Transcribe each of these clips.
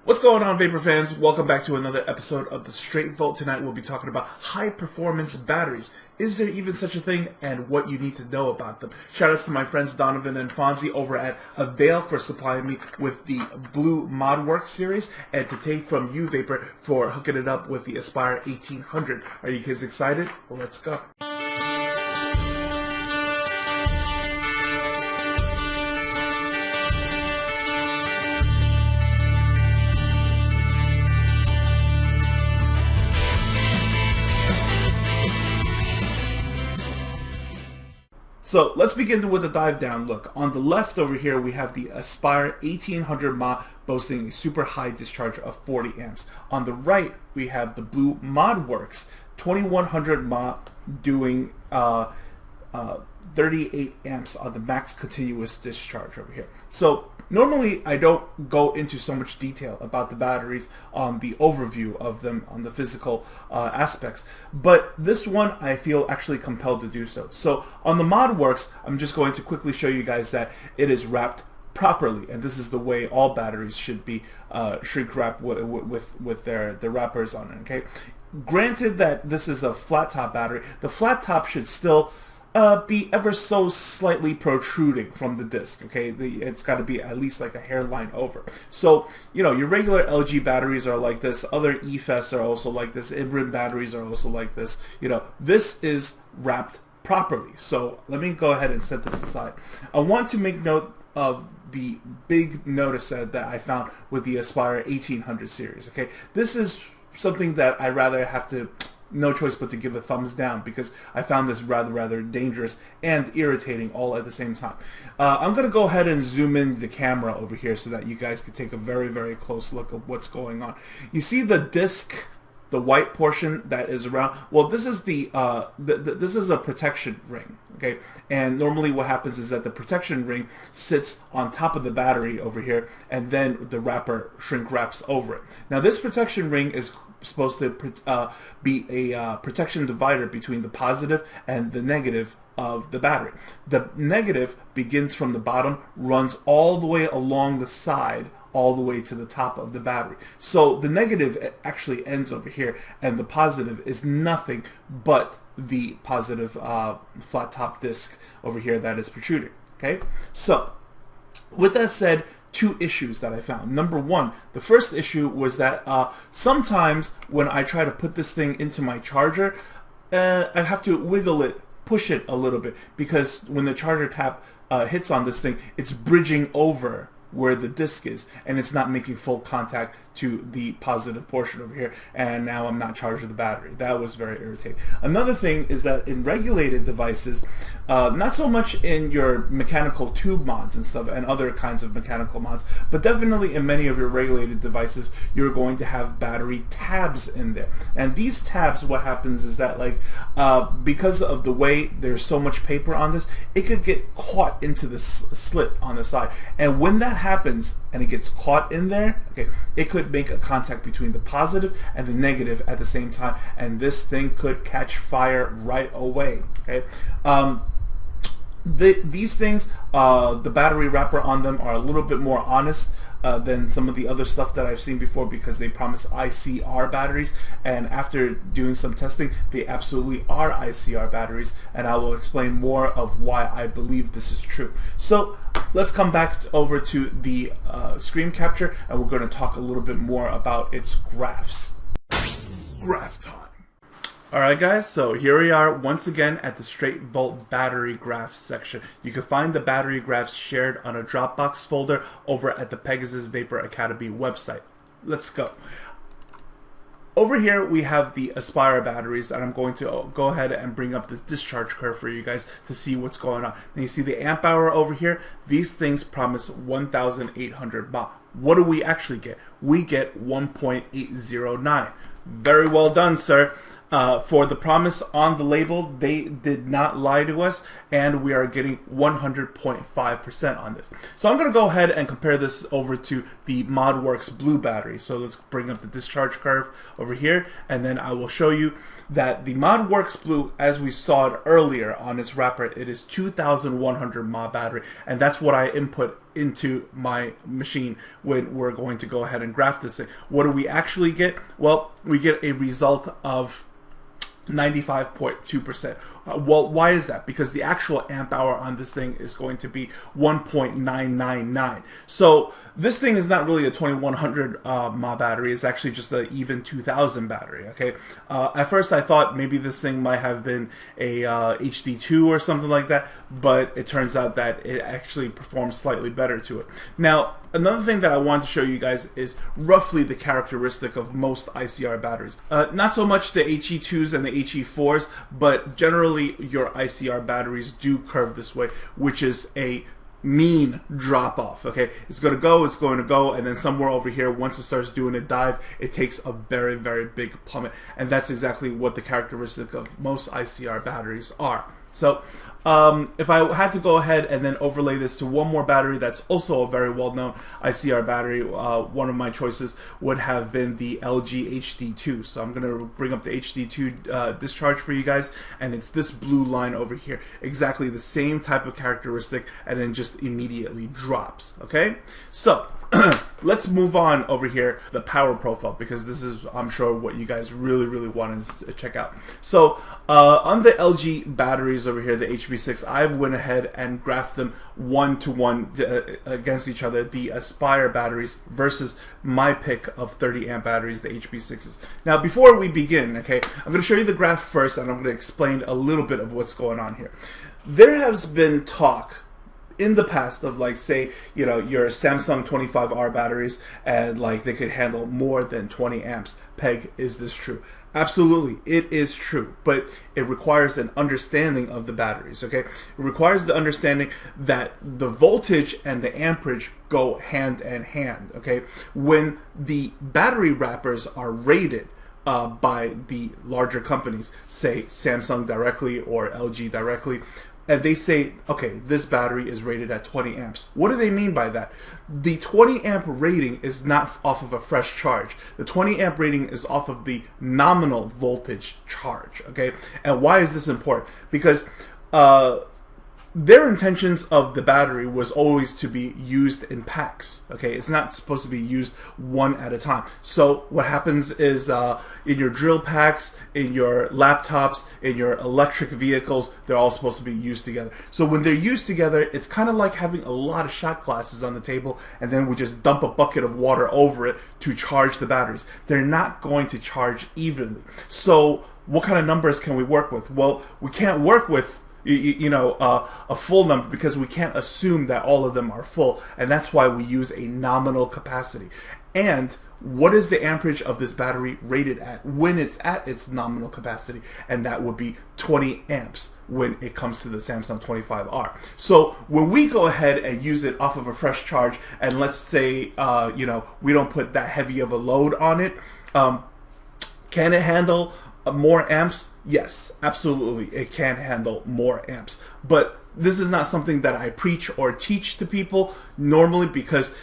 What's going on, Vapor fans? Welcome back to another episode of the Straight Vault. Tonight we'll be talking about high-performance batteries. Is there even such a thing, and what you need to know about them? Shoutouts to my friends Donovan and Fonzie over at Avail for supplying me with the Blue ModWorks series, and to take from you, Vapor, for hooking it up with the Aspire 1800. Are you kids excited? Well, let's go. So let's begin with a dive down look. On the left over here we have the Aspire 1800 mAh boasting a super high discharge of 40 amps. On the right we have the Blue ModWorks 2100 mAh doing 38 amps on the max continuous discharge over here. So normally I don't go into so much detail about the batteries on the overview of them on the physical aspects, but this one I feel actually compelled to do so. So on the ModWorks, I'm just going to quickly show you guys that it is wrapped properly, and this is the way all batteries should be shrink wrapped with their wrappers on it. Okay, granted that this is a flat top battery, the flat top should still be ever so slightly protruding from the disc. Okay, it's got to be at least like a hairline over. So you know, your regular LG batteries are like this. Other EFES are also like this. Ibrin batteries are also like this. You know, this is wrapped properly. So let me go ahead and set this aside. I want to make note of the big notice that I found with the Aspire 1800 series. Okay, this is something that I rather have to no choice but to give a thumbs down, because I found this rather dangerous and irritating all at the same time. I'm going to go ahead and zoom in the camera over here so that you guys can take a very close look at what's going on. You see the disc, the white portion that is around? Well, this is this is a protection ring. Okay, and normally what happens is that the protection ring sits on top of the battery over here, and then the wrapper shrink wraps over it. Now this protection ring is supposed to be a protection divider between the positive and the negative of the battery. The negative begins from the bottom, runs all the way along the side, all the way to the top of the battery. So the negative actually ends over here, and the positive is nothing but the positive flat top disc over here that is protruding. Okay, so with that said, two issues that I found. Number one, the first issue was that sometimes when I try to put this thing into my charger, I have to wiggle it, push it a little bit, because when the charger tap hits on this thing, it's bridging over where the disc is, and it's not making full contact to the positive portion over here, and now I'm not charging the battery. That was very irritating. Another thing is that in regulated devices, not so much in your mechanical tube mods and stuff and other kinds of mechanical mods, but definitely in many of your regulated devices, you're going to have battery tabs in there. And these tabs, what happens is that, like, because of the way there's so much paper on this, it could get caught into the slit on the side. And when that happens and it gets caught in there, okay, it could make a contact between the positive and the negative at the same time, and this thing could catch fire right away. Okay, these things, the battery wrapper on them are a little bit more honest than some of the other stuff that I've seen before, because they promise ICR batteries, and after doing some testing, they absolutely are ICR batteries, and I will explain more of why I believe this is true. So let's come back over to the screen capture, and we're going to talk a little bit more about its graphs. Graph time. Alright guys, so here we are once again at the Straight Vault battery graphs section. You can find the battery graphs shared on a Dropbox folder over at the Pegasus Vapor Academy website. Let's go. Over here we have the Aspire batteries, and I'm going to go ahead and bring up the discharge curve for you guys to see what's going on. And you see the amp hour over here. These things promise 1,800 mAh. What do we actually get? We get 1.809. Very well done, sir. For the promise on the label, they did not lie to us, and we are getting 100.5% on this. So I'm going to go ahead and compare this over to the ModWorks Blue battery. So let's bring up the discharge curve over here, and then I will show you that the ModWorks Blue, as we saw it earlier on its wrapper, it is 2,100 mAh battery, and that's what I input into my machine when we're going to go ahead and graph this thing. What do we actually get? Well, we get a result of 95.2%. Well, why is that? Because the actual amp hour on this thing is going to be 1.999. So this thing is not really a 2100 mAh battery. It's actually just an even 2000 battery. Okay. At first, I thought maybe this thing might have been a HD2 or something like that, but it turns out that it actually performs slightly better to it. Now, another thing that I want to show you guys is roughly the characteristic of most ICR batteries. Not so much the HE2s and the HE4s, but generally your ICR batteries do curve this way, which is a mean drop off. Okay, it's going to go, and then somewhere over here, once it starts doing a dive, it takes a very, very big plummet, and that's exactly what the characteristic of most ICR batteries are. So if I had to go ahead and then overlay this to one more battery that's also a very well-known ICR battery, one of my choices would have been the LG HD2. So I'm going to bring up the HD2 discharge for you guys, and it's this blue line over here. Exactly the same type of characteristic, and then just immediately drops. Okay, so let's move on over here, the power profile, because this is, I'm sure, what you guys really, really want to check out. So on the LG batteries over here, the HB6, I went ahead and graphed them one-to-one against each other, the Aspire batteries versus my pick of 30 amp batteries, the HB6s. Now, before we begin, okay, I'm going to show you the graph first, and I'm going to explain a little bit of what's going on here. There has been talk in the past of, like, say, you know, your Samsung 25R batteries, and like they could handle more than 20 amps. Peg, is this true? Absolutely, it is true, but it requires an understanding of the batteries, okay? It requires the understanding that the voltage and the amperage go hand in hand, okay? When the battery wrappers are rated by the larger companies, say Samsung directly or LG directly, and they say, okay, this battery is rated at 20 amps. What do they mean by that? The 20 amp rating is not off of a fresh charge. The 20 amp rating is off of the nominal voltage charge, okay? And why is this important? Because their intentions of the battery was always to be used in packs, okay? It's not supposed to be used one at a time. So what happens is in your drill packs, in your laptops, in your electric vehicles, they're all supposed to be used together. So when they're used together, it's kind of like having a lot of shot glasses on the table, and then we just dump a bucket of water over it to charge the batteries. They're not going to charge evenly. So what kind of numbers can we work with? Well, we can't work with a full number, because we can't assume that all of them are full, and that's why we use a nominal capacity. And what is the amperage of this battery rated at when it's at its nominal capacity? And that would be 20 amps when it comes to the Samsung 25R. So when we go ahead and use it off of a fresh charge, and let's say we don't put that heavy of a load on it, can it handle more amps? Yes, absolutely, it can handle more amps. But this is not something that I preach or teach to people normally, because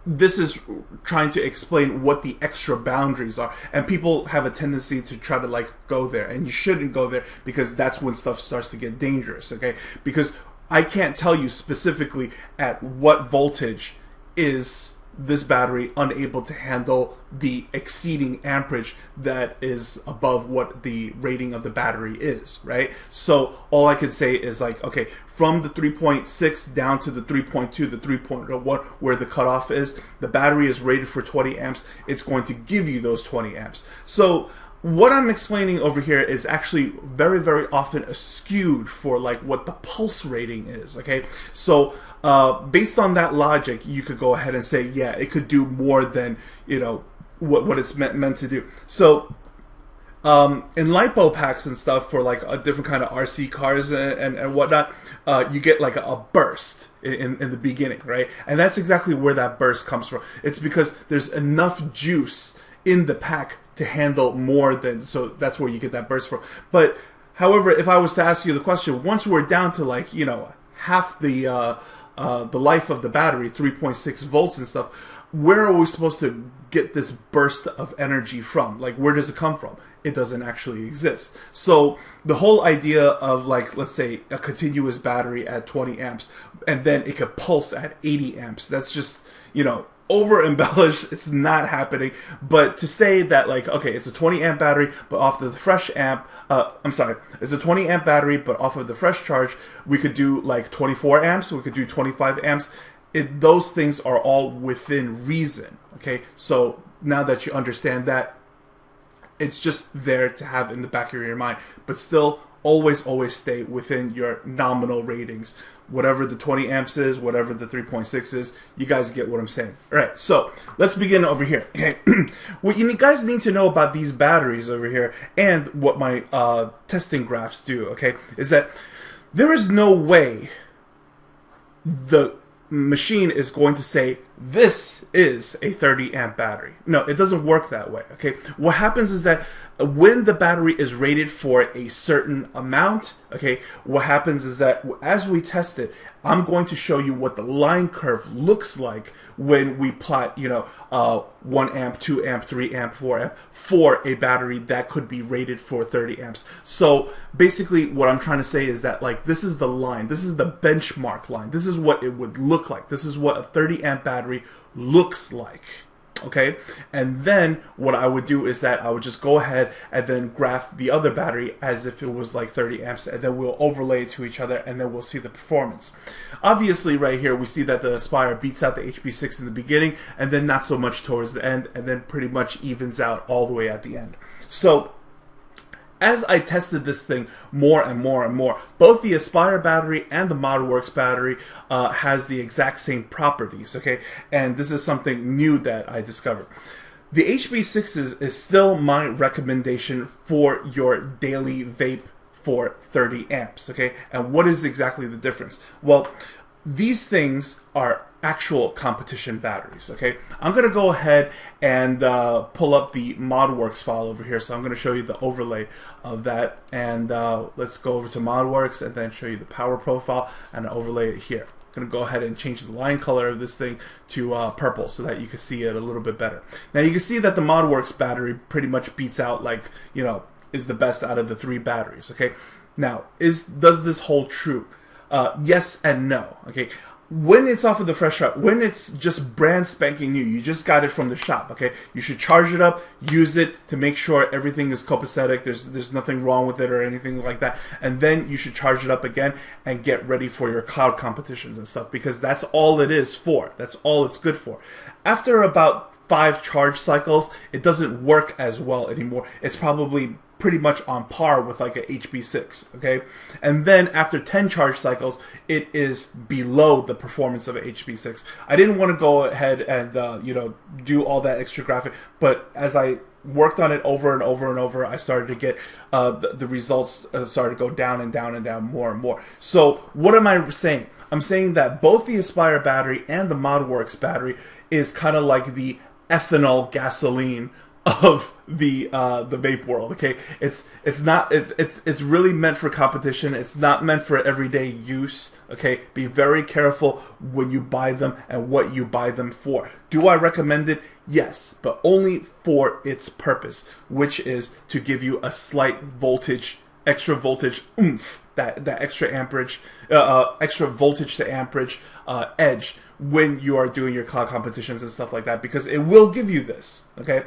this is trying to explain what the extra boundaries are, and people have a tendency to try to like go there, and you shouldn't go there, because that's when stuff starts to get dangerous, okay? Because I can't tell you specifically at what voltage is this battery unable to handle the exceeding amperage that is above what the rating of the battery is, right? So all I could say is like, okay, from the 3.6 down to the 3.2, the 3.1, where the cutoff is, the battery is rated for 20 amps. It's going to give you those 20 amps. So what I'm explaining over here is actually very, very often skewed for like what the pulse rating is, okay? So based on that logic, you could go ahead and say, yeah, it could do more than, what it's meant to do. So in LiPo packs and stuff for like a different kind of RC cars and whatnot, you get like a burst in the beginning, right? And that's exactly where that burst comes from. It's because there's enough juice in the pack to handle more than, so that's where you get that burst from. But however, if I was to ask you the question, once we're down to like, half the life of the battery, 3.6 volts and stuff, where are we supposed to get this burst of energy from? Like, where does it come from? It doesn't actually exist. So the whole idea of, like, let's say a continuous battery at 20 amps and then it could pulse at 80 amps, that's just, you know, over embellished. It's not happening. But to say that, like, okay, it's a 20 amp battery, but off of the fresh amp, it's a 20 amp battery, but off of the fresh charge, we could do like 24 amps, we could do 25 amps. Those things are all within reason. Okay, so now that you understand that, it's just there to have in the back of your mind, but still always stay within your nominal ratings. Whatever the 20 amps is, whatever the 3.6 is, you guys get what I'm saying. All right, so let's begin over here. Okay, what you guys need to know about these batteries over here and what my testing graphs do, okay, is that there is no way the machine is going to say this is a 30 amp battery. No, it doesn't work that way. Okay, what happens is that when the battery is rated for a certain amount, okay, what happens is that as we test it, I'm going to show you what the line curve looks like when we plot, you know, 1 amp, 2 amp, 3 amp, 4 amp for a battery that could be rated for 30 amps. So basically what I'm trying to say is that, like, this is the line, this is the benchmark line, this is what it would look like, this is what a 30 amp battery looks like. Okay, and then what I would do is that I would just go ahead and then graph the other battery as if it was like 30 amps, and then we'll overlay it to each other, and then we'll see the performance. Obviously, right here we see that the Aspire beats out the HP6 in the beginning, and then not so much towards the end, and then pretty much evens out all the way at the end. So as I tested this thing more and more, both the Aspire battery and the ModWorks battery has the exact same properties, okay? And this is something new that I discovered. The HB6s is still my recommendation for your daily vape for 30 amps, okay? And what is exactly the difference? Well, these things are actual competition batteries, okay? I'm going to go ahead and pull up the ModWorks file over here, so I'm going to show you the overlay of that, and let's go over to ModWorks and then show you the power profile and overlay it here. I'm going to go ahead and change the line color of this thing to purple so that you can see it a little bit better. Now you can see that the ModWorks battery pretty much beats out, like, you know, is the best out of the 3 batteries, okay? Now, does this hold true? Yes and no, okay? When it's off of the fresh shop, when it's just brand spanking new, you just got it from the shop, okay? You should charge it up, use it to make sure everything is copacetic, there's nothing wrong with it or anything like that, and then you should charge it up again and get ready for your cloud competitions and stuff, because that's all it is for. That's all it's good for. After about 5 charge cycles, it doesn't work as well anymore. It's probably pretty much on par with like a HB6, okay? And then after 10 charge cycles, it is below the performance of a HB6. I didn't want to go ahead and, you know, do all that extra graphic, but as I worked on it over and over, I started to get the results started to go down and down more and more. So what am I saying? I'm saying that both the Aspire battery and the ModWorks battery is kind of like the ethanol gasoline of the vape world, okay? It's really meant for competition. It's not meant for everyday use, okay? Be very careful when you buy them and what you buy them for. Do I recommend it? Yes, but only for its purpose, which is to give you a slight voltage, extra voltage oomph, that extra amperage, extra voltage to amperage edge when you are doing your cloud competitions and stuff like that, because it will give you this, okay?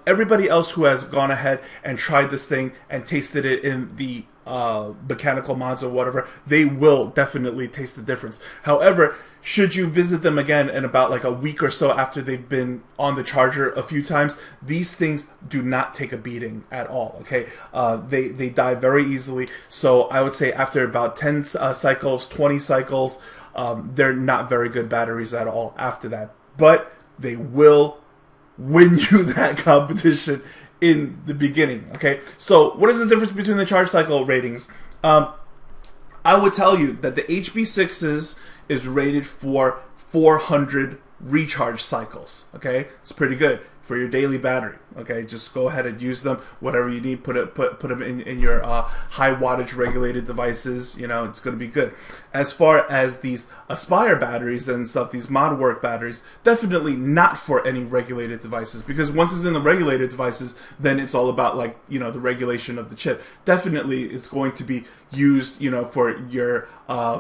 Everybody else who has gone ahead and tried this thing and tasted it in the mechanical mods or whatever, they will definitely taste the difference. However, should you visit them again in about like a week or so after they've been on the charger a few times, these things do not take a beating at all, okay? They die very easily, so I would say after about 10 cycles, 20 cycles, they're not very good batteries at all after that. But they will win you that competition in the beginning, okay? So what is the difference between the charge cycle ratings? I would tell you that the HB6s is rated for 400 recharge cycles, okay? It's pretty good. for your daily battery. Okay, just go ahead and use them. Whatever you need, put them in your high wattage regulated devices. You know, it's going to be good. As far as these Aspire batteries and stuff, these ModWork batteries, definitely not for any regulated devices, because once it's in the regulated devices, then it's all about, like, you know, the regulation of the chip. Definitely it's going to be used, you know, for your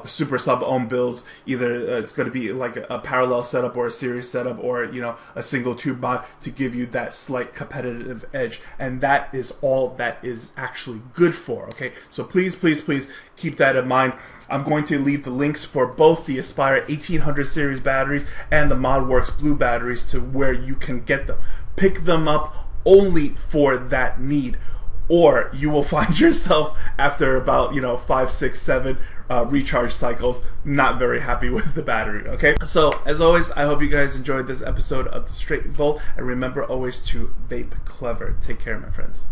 super sub ohm builds. Either it's going to be like a parallel setup or a series setup, or, you know, a single tube mod to give you that slight competitive edge, and that is all that is actually good for. Okay, so please keep that in mind. I'm going to leave the links for both the Aspire 1800 series batteries and the ModWorks Blue batteries to where you can get them. Pick them up only for that need, or you will find yourself after about, you know, 5, 6, 7 recharge cycles not very happy with the battery. Okay, so as always, I hope you guys enjoyed this episode of the Straight Volt, and remember always to vape clever. Take care, my friends.